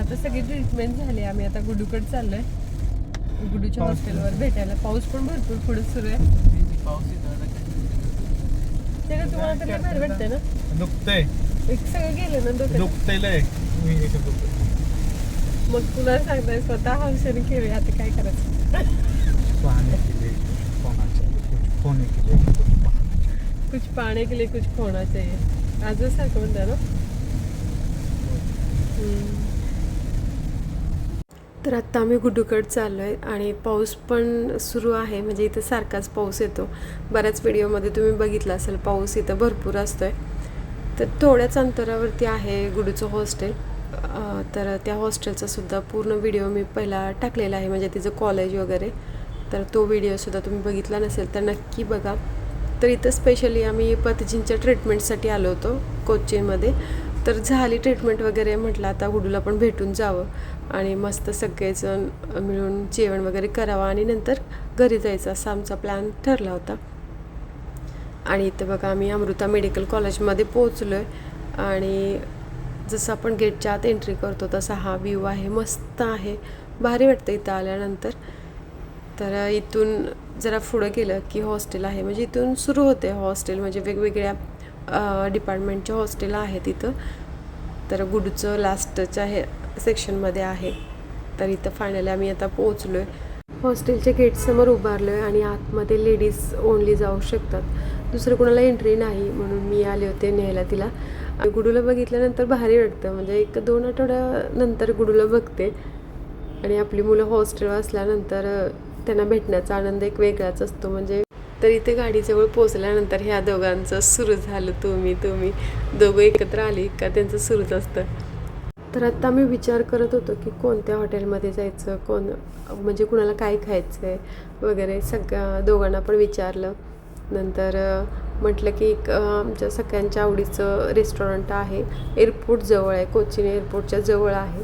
आता सगळी ट्रीटमेंट झाली. आम्ही आता गुडूकडे चाललोय, गुडूच्या हॉस्टेलवर भेटायला. पाऊस पण भरपूर पुढे सुरू आहे. ते का तुम्हाला तर काय भारी वाटतंय ना? दुखतंय, एक सगळं गेलं ना डोक्यात. दुखतंय लय. मग तुला सांगताय स्वतः हौशेने केली, आता काय करायचं? कुछ पाने के लिए कुछ खोना चाहिए, आजच सारखं म्हणतात ना. तर आत्ता आम्ही गुडूकडे चाललो आहे आणि पाऊस पण सुरू आहे. म्हणजे इथं सारखाच पाऊस येतो. बऱ्याच व्हिडिओमध्ये तुम्ही बघितलं असेल, पाऊस इथं भरपूर असतो आहे. तर थोड्याच अंतरावरती आहे गुडूचं हॉस्टेल. तर त्या हॉस्टेलचा सुद्धा पूर्ण व्हिडिओ मी पहिला टाकलेला आहे, म्हणजे तिचं कॉलेज वगैरे. तर तो व्हिडिओसुद्धा तुम्ही बघितला नसेल तर नक्की बघा. तर इथं स्पेशली आम्ही पतजींच्या ट्रीटमेंटसाठी आलो होतो कोच्चिमध्ये. तर झाली ट्रीटमेंट वगैरे, म्हटलं आता गुडूला पण भेटून जावं आणि मस्त सगळेजण मिळून जेवण वगैरे करावं आणि नंतर घरी जायचं असा आमचा प्लॅन ठरला होता. आणि इथं बघा आम्ही अमृता मेडिकल कॉलेजमध्ये पोहोचलो आहे आणि जसं आपण गेटच्या आत एंट्री करतो तसा हा व्ह्यू आहे. मस्त आहे, भारी वाटतं इथं आल्यानंतर. तर इथून जरा पुढं गेलं की हॉस्टेल आहे. म्हणजे इथून सुरू होते हॉस्टेल, म्हणजे वेगवेगळ्या डिपार्टमेंटचे हॉस्टेल आहेत इथं. तर गुडूचं लास्टच्या हे सेक्शनमध्ये आहे. तर इथं फायनली आम्ही आता पोहोचलो आहे. हॉस्टेलच्या गेटसमोर उभारलो आहे आणि आतमध्ये लेडीज ओनली जाऊ शकतात, दुसरं कोणाला एंट्री नाही. म्हणून मी आले होते न्यायला तिला. गुडूला बघितल्यानंतर भारी वाटतं, म्हणजे 1-2 आठवड्यानंतर गुडूला बघते. आणि आपली मुलं हॉस्टेलवर असल्यानंतर त्यांना भेटण्याचा आनंद एक वेगळाच असतो. म्हणजे तर इथे गाडीजवळ पोचल्यानंतर ह्या दोघांचं सुरू झालं, तुम्ही दोघं एकत्र आली का त्यांचं सुरूच असतं. तर आत्ता मी विचार करत होतो की कोणत्या हॉटेलमध्ये जायचं, म्हणजे कुणाला काय खायचं आहे वगैरे. दोघांना पण विचारलं. नंतर म्हटलं की आमच्या सगळ्यांच्या आवडीचं रेस्टॉरंट आहे, एअरपोर्ट जवळ आहे, कोचीन एअरपोर्टच्या जवळ आहे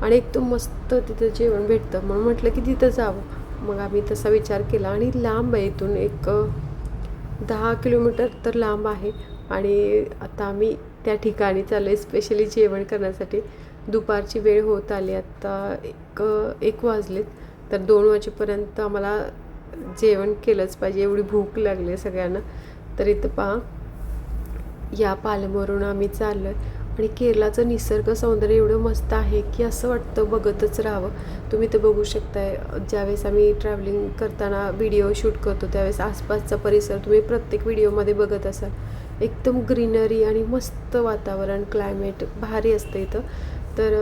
आणि एकदम मस्त तिथं जेवण भेटतं. म्हणून म्हटलं की तिथं जावं. मग आम्ही तसा विचार केला आणि लांब आहे इथून, एक 10 किलोमीटर तर लांब आहे. आणि आता आम्ही त्या ठिकाणी चाललो आहे स्पेशली जेवण करण्यासाठी. दुपारची वेळ होत आली, आता एक वाजलेत. तर 2 वाजेपर्यंत आम्हाला जेवण केलंच पाहिजे, एवढी भूक लागली सगळ्यांना. तर इथं पहा, या पालमवरून आम्ही चाललो आहे आणि केरळाचं निसर्ग सौंदर्य एवढं मस्त आहे की असं वाटतं बघतच राहावं. तुम्ही तर बघू शकताय, ज्यावेळेस आम्ही ट्रॅव्हलिंग करताना व्हिडिओ शूट करतो त्यावेळेस आसपासचा परिसर तुम्ही प्रत्येक व्हिडिओमध्ये बघत असाल. एकदम ग्रीनरी आणि मस्त वातावरण, क्लायमेट भारी असतं इथं. तर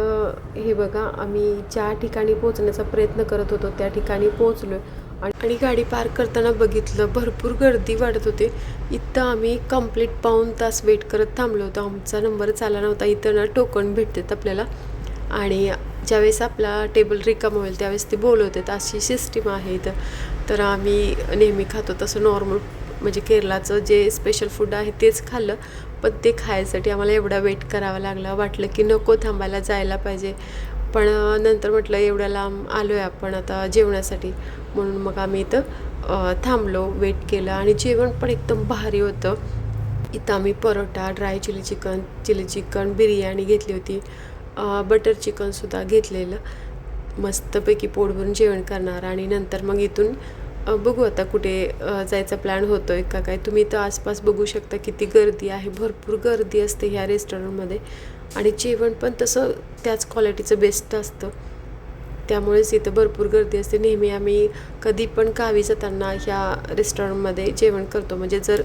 हे बघा, आम्ही ज्या ठिकाणी पोहोचण्याचा प्रयत्न करत होतो त्या ठिकाणी पोहोचलो आणि गाडी पार्क करताना बघितलं भरपूर गर्दी वाढत होते. इथं आम्ही कंप्लीट 1.5 तास वेट करत थांबलो होतो. आमचा नंबरच आला नव्हता. इथं ना टोकन भेटतात आपल्याला आणि ज्यावेळेस आपला टेबल रिकामा होईल त्यावेळेस ते बोलवतात, अशी सिस्टीम आहे इथं. तर आम्ही नेहमी खातो तसं नॉर्मल, म्हणजे केरळाचं जे स्पेशल फूड आहे तेच खाल्लं. पण ते खायसाठी आम्हाला एवढा वेट करावा लागला. वाटलं की नको, थांबायला जायला पाहिजे. पण नंतर म्हटलं एवढ्या लांब आलो आहे आपण आता जेवणासाठी, म्हणून मग आम्ही इथं थांबलो, वेट केलं आणि जेवण पण एकदम भारी होतं. इथं आम्ही paratha, dry chilli chicken, biryani घेतली होती, बटर चिकनसुद्धा घेतलेलं. मस्तपैकी पोट भरून जेवण करणार आणि नंतर मग इथून बघू आता कुठे जायचा प्लॅन होतो आहे का काय. तुम्ही इथं आसपास बघू शकता किती गर्दी आहे, भरपूर गर्दी असते ह्या रेस्टॉरंटमध्ये आणि जेवण पण तसं त्याच क्वालिटीचं बेस्ट असतं. त्यामुळेच इथं भरपूर गर्दी असते. नेहमी आम्ही कधी पण गावी जाताना ह्या रेस्टॉरंटमध्ये जेवण करतो. म्हणजे जर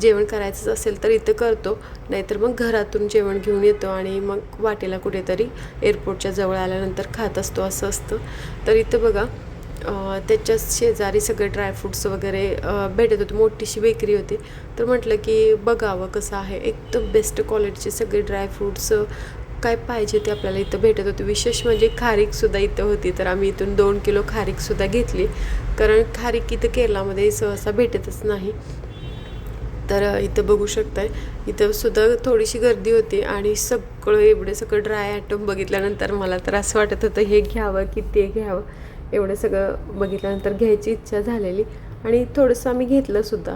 जेवण करायचं असेल तर इथं करतो, नाहीतर मग घरातून जेवण घेऊन येतो आणि मग वाटेला कुठेतरी एअरपोर्टच्या जवळ आल्यानंतर खात असतो, असं असतं. तर इथं बघा, त्याच्याच शेजारी सगळे ड्रायफ्रूट्स वगैरे भेटत होते, मोठीशी बेकरी होती. तर म्हटलं की बघावं कसं आहे, एकदम बेस्ट क्वालिटीचे सगळे ड्रायफ्रूट्स काय पाहिजे ते आपल्याला इथं भेटत होते. विशेष म्हणजे खारीकसुद्धा इथं होती. तर आम्ही इथून 2 किलो खारीकसुद्धा घेतली, कारण खारीक इथं केरळामध्ये सहसा भेटतच नाही. तर इथं बघू शकताय, इथं सुद्धा थोडीशी गर्दी होती आणि सगळं ड्राय आयटम बघितल्यानंतर मला तर असं वाटत होतं हे घ्यावं की ते घ्यावं. एवढं सगळं बघितल्यानंतर घ्यायची इच्छा झालेली आणि थोडंसं आम्ही घेतलंसुद्धा.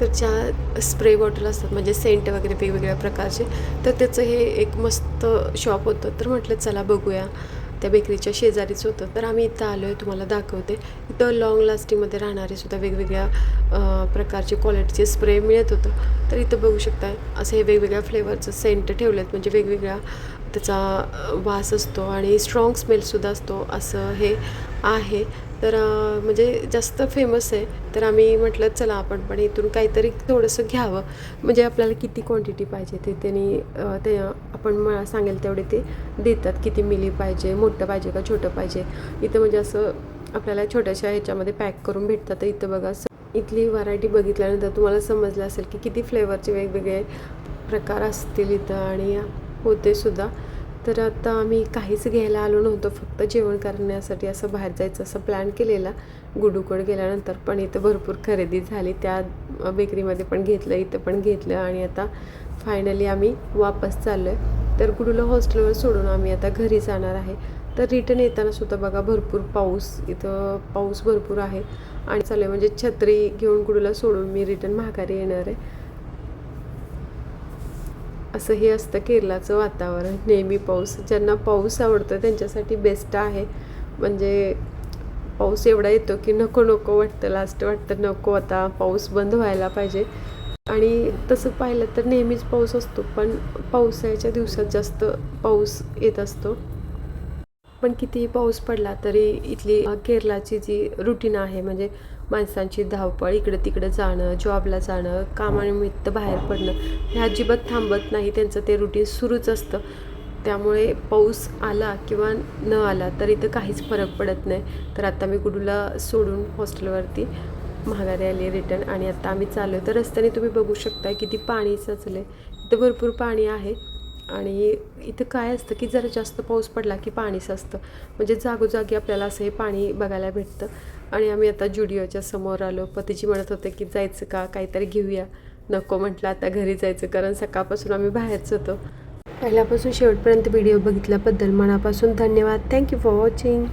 तर ज्या स्प्रे बॉटल असतात म्हणजे सेंट वगैरे वेगवेगळ्या प्रकारचे, तर त्याचं हे एक मस्त शॉप होतं. तर म्हटलं चला बघूया, त्या बेकरीच्या शेजारीच होतं. तर आम्ही इथं आलो आहे, तुम्हाला दाखवते. इथं लाँग लास्टिंगमध्ये राहणारे सुद्धा वेगवेगळ्या प्रकारचे क्वालिटीचे स्प्रे मिळत होतं. तर इथं बघू शकता असं हे वेगवेगळ्या फ्लेवरचं सेंट ठेवलेत, म्हणजे वेगवेगळ्या त्याचा वास असतो आणि स्ट्रॉंग स्मेलसुद्धा असतो, असं हे आहे. तर म्हणजे जास्त फेमस आहे. तर आम्ही म्हटलं चला आपण पण इथून काहीतरी थोडंसं घ्यावं, म्हणजे आपल्याला किती क्वांटिटी पाहिजे ते त्यांनी ते आपण सांगेल तेवढे ते देतात. किती मिली पाहिजे, मोठं पाहिजे का छोटं पाहिजे. इथं म्हणजे असं आपल्याला छोट्याशा ह्याच्यामध्ये पॅक करून भेटतात. तर इथं बघा इथली व्हरायटी बघितल्यानंतर तुम्हाला समजलं असेल की किती फ्लेवरचे वेगवेगळे प्रकार असतील इथं आणि होते सुद्धा. तर आता आम्ही काहीच घ्यायला आलो नव्हतो, फक्त जेवण करण्यासाठी असं बाहेर जायचं असं प्लॅन केलेला गुडूकड गेल्यानंतर. पण इथं भरपूर खरेदी झाली, त्या बेकरीमध्ये पण घेतलं, इथं पण घेतलं आणि आता फायनली आम्ही वापस चाललो आहे. तर गुडूला हॉस्टेलवर सोडून आम्ही आता घरी जाणार आहे. तर रिटर्न येताना सुद्धा बघा भरपूर पाऊस, इथं पाऊस भरपूर आहे आणि चालू आहे, म्हणजे छत्री घेऊन गुडूला सोडून मी रिटर्न माघारी येणार आहे. असं हे असतं केरळाचं वातावरण, नेहमी पाऊस. ज्यांना पाऊस आवडतो त्यांच्यासाठी बेस्ट आहे. म्हणजे पाऊस एवढा येतो की नको नको वाटतं, लास्ट वाटतं नको आता पाऊस बंद व्हायला पाहिजे. आणि तसं पाहिलं तर नेहमीच पाऊस असतो, पण पावसाळ्याच्या दिवसात जास्त पाऊस येत असतो. पण कितीही पाऊस पडला तरी इथली केरळाची जी रुटीन आहे, म्हणजे माणसांची धावपळ, इकडं तिकडं जाणं, जॉबला जाणं, कामानिमित्त बाहेर पडणं, हे अजिबात थांबत नाही. त्यांचं ते रुटीन सुरूच असतं. त्यामुळे पाऊस आला किंवा न आला तर इथं काहीच फरक पडत नाही. तर आता मी गुडूला सोडून हॉस्टेलवरती माघारी आली रिटर्न आणि आता आम्ही चाललो. तर रस्त्याने तुम्ही बघू शकता किती पाणी साचलं आहे. इथं भरपूर पाणी आहे आणि इथं काय असतं की जरा जास्त पाऊस पडला की पाणी साचतं, म्हणजे जागोजागी आपल्याला असं हे पाणी बघायला भेटतं. आणि आम्ही आता जुडिओच्या समोर आलो. पतीजी म्हणत होते की जायचं का, काहीतरी घेऊया. नको म्हटलं आता घरी जायचं, कारण सकाळपासून आम्ही बाहेरच होतो. पहिल्यापासून शेवटपर्यंत व्हिडिओ बघितल्याबद्दल मनापासून धन्यवाद. Thank you for watching.